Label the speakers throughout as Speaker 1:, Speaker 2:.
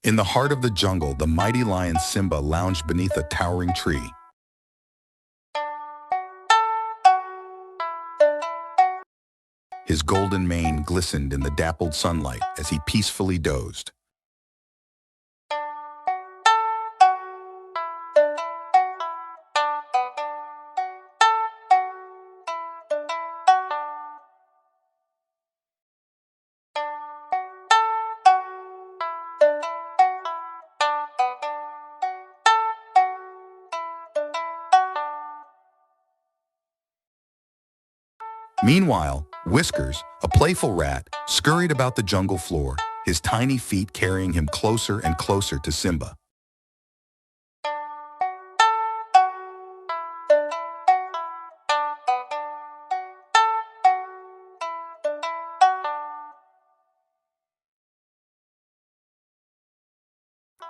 Speaker 1: In the heart of the jungle, the mighty lion Simba lounged beneath a towering tree. His golden mane glistened in the dappled sunlight as he peacefully dozed. Meanwhile, Whiskers, a playful rat, scurried about the jungle floor, his tiny feet carrying him closer and closer to Simba.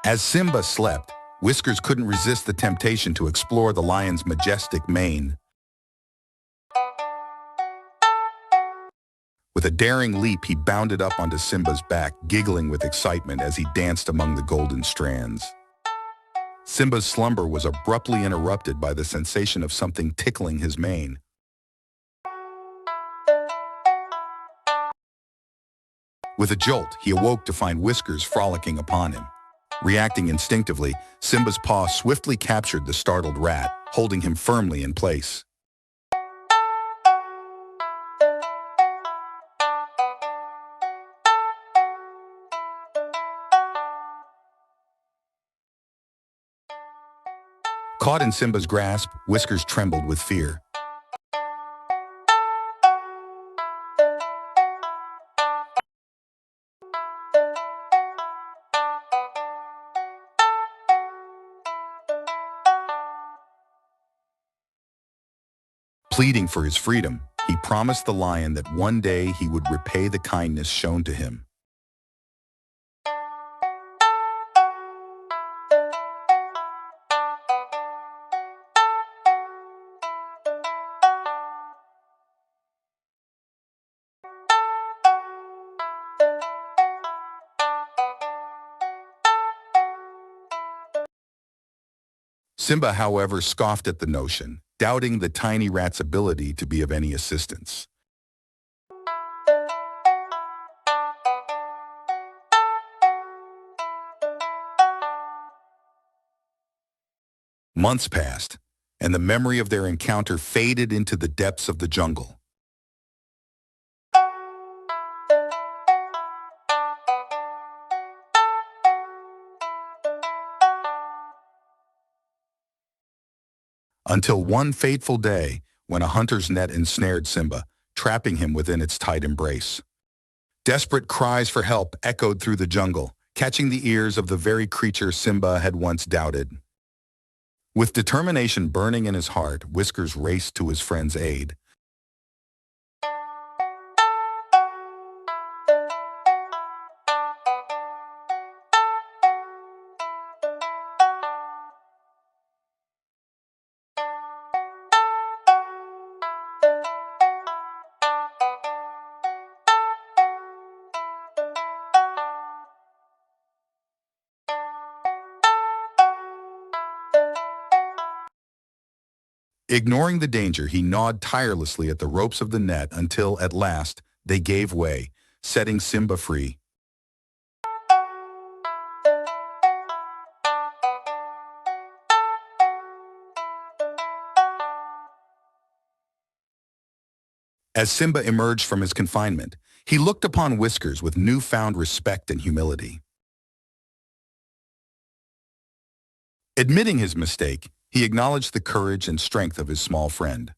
Speaker 1: As Simba slept, Whiskers couldn't resist the temptation to explore the lion's majestic mane. With a daring leap, he bounded up onto Simba's back, giggling with excitement as he danced among the golden strands. Simba's slumber was abruptly interrupted by the sensation of something tickling his mane. With a jolt, he awoke to find Whiskers frolicking upon him. Reacting instinctively, Simba's paw swiftly captured the startled rat, holding him firmly in place. Caught in Simba's grasp, Whiskers trembled with fear. Pleading for his freedom, he promised the lion that one day he would repay the kindness shown to him. Simba, however, scoffed at the notion, doubting the tiny rat's ability to be of any assistance. Months passed, and the memory of their encounter faded into the depths of the jungle. Until one fateful day, when a hunter's net ensnared Simba, trapping him within its tight embrace. Desperate cries for help echoed through the jungle, catching the ears of the very creature Simba had once doubted. With determination burning in his heart, Whiskers raced to his friend's aid. Ignoring the danger, he gnawed tirelessly at the ropes of the net until, at last, they gave way, setting Simba free. As Simba emerged from his confinement, he looked upon Whiskers with newfound respect and humility. Admitting his mistake, he acknowledged the courage and strength of his small friend.